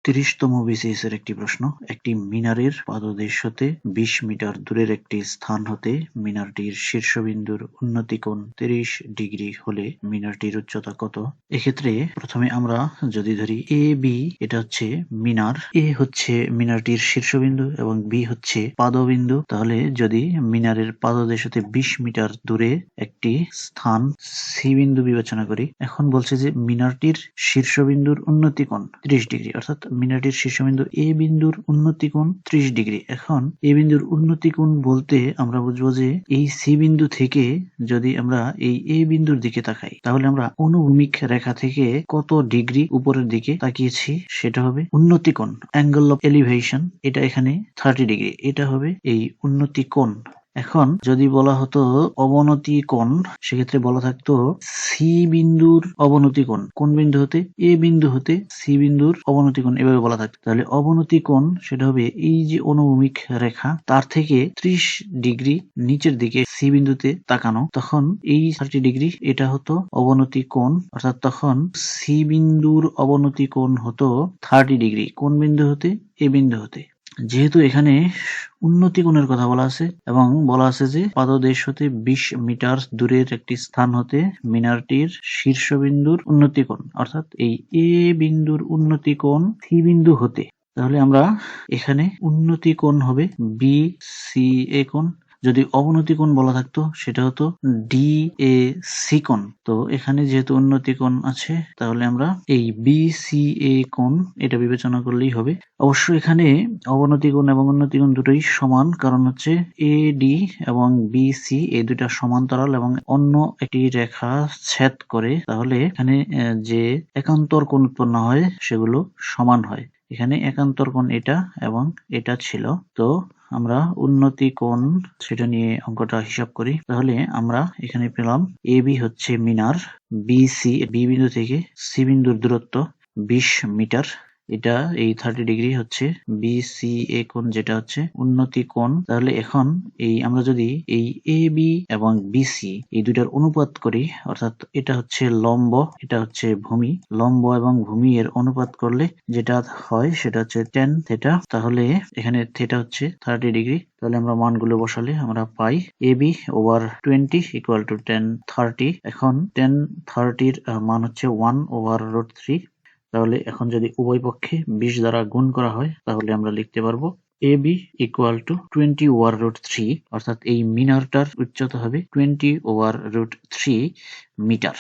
30তম BCS এর একটি প্রশ্ন। একটি মিনারের পাদদেশ হতে 20 মিটার দূরের একটি স্থান হতে মিনারটির শীর্ষবিন্দুর উন্নতি কোণ 30 ডিগ্রি হলে মিনারটির উচ্চতা কত? এক্ষেত্রে প্রথমে আমরা যদি ধরি এ বি, এটা হচ্ছে মিনার, এ হচ্ছে মিনারটির শীর্ষবিন্দু এবং বি হচ্ছে পাদবিন্দু। তাহলে যদি মিনারের পাদদেশ হতে 20 মিটার দূরে একটি স্থান সি বিন্দু বিবেচনা করি, এখন বলছে যে মিনারটির শীর্ষবিন্দুর উন্নতি কোণ 30 ডিগ্রি, অর্থাৎ মিনারটির শীর্ষবিন্দু এ বিন্দুর উন্নতি কোণ 30 ডিগ্রি। এখন এ বিন্দুর উন্নতি কোণ বলতে আমরা বুঝবো যে এই সি বিন্দু থেকে যদি আমরা এই এ বিন্দুর দিকে তাকাই, তাহলে আমরা অনুভূমিক রেখা থেকে কত ডিগ্রি উপরের দিকে তাকিয়েছি সেটা হবে উন্নতি কোণ, অ্যাঙ্গেল অফ এলিভেশন। এটা এখানে 30 ডিগ্রি, এটা হবে এই উন্নতি কোণ। এখন যদি বলা হতো অবনতি কোণ, সেক্ষেত্রে বলা থাকতো সি বিন্দুর অবনতি কোণ। কোন বিন্দু হতে? এ বিন্দু হতে সি বিন্দুর অবনতি কোণ, এভাবে বলা থাকতো। তাহলে অবনতি কোণ সেটা হবে এই যে অনুভূমিক রেখা, তার থেকে 30 ডিগ্রি নিচের দিকে সি বিন্দুতে তাকানো, তখন এই 30 ডিগ্রি এটা হতো অবনতি কোণ। অর্থাৎ তখন সি বিন্দুর অবনতি কোণ হতো 30 ডিগ্রি। কোন বিন্দু হতে? এ বিন্দু হতে। যেহেতু এখানে উন্নতি কোণের কথা বলা আছে এবং বলা আছে যে পাদদেশ হতে 20 মিটার দূরের একটি স্থান হতে মিনারটির শীর্ষবিন্দুর উন্নতি কোণ, অর্থাৎ এই এ বিন্দুর উন্নতি কোণ সি বিন্দু হতে, তাহলে আমরা এখানে উন্নতি কোণ হবে বি সি এ কোণ। যদি অবনতি কোণ বলা থাকতো সেটা হতো ডি এ সি কোণ। তো এখানে যেহেতু উন্নতি কোণ আছে, তাহলে আমরা এই বি সি এ কোণ এটা বিবেচনা করলেই হবে। অবশ্য এখানে অবনতি কোণ এবং উন্নতি কোণ দুটোই সমান, কারণ হচ্ছে এ ডি এবং বি সি এই দুটা সমান্তরাল এবং অন্য একটি রেখা ছেদ করে, তাহলে এখানে যে একান্তর কোণ উৎপন্ন হয় সেগুলো সমান হয়। এখানে একান্তর কোণ এটা এবং এটা ছিল। তো আমরা উন্নতি কোণ সেটা নিয়ে অঙ্কটা হিসাব করি। তাহলে আমরা এখানে পেলাম এ বি হচ্ছে মিনার, বি সি বি বিন্দু থেকে সি বিন্দুর দূরত্ব 20 মিটার, এটা এই 30 ডিগ্রি হচ্ছে বি সি এ কোণ, যেটা হচ্ছে উন্নতি কোণ। তাহলে এখন এই আমরা যদি এই এ বি এবং বি সি এই দুইটার অনুপাত করি, অর্থাৎ এটা হচ্ছে লম্ব, এটা হচ্ছে ভূমি, লম্ব এবং ভূমি এর অনুপাত করলে যেটা হয় সেটা হচ্ছে tan থিটা। তাহলে এখানে থিটা হচ্ছে 30 ডিগ্রি। তাহলে আমরা মানগুলো বসালে আমরা পাই AB over 20 equal to tan 30। এখন tan 30 এর মান হচ্ছে 1/√3। তাহলে এখন যদি উভয় পক্ষে 20 দ্বারা গুণ করা হয়, তাহলে আমরা লিখতে পারবো AB ইকুয়াল টু 20/√3, অর্থাৎ এই মিনারটার উচ্চতা হবে 20/√3 মিটার।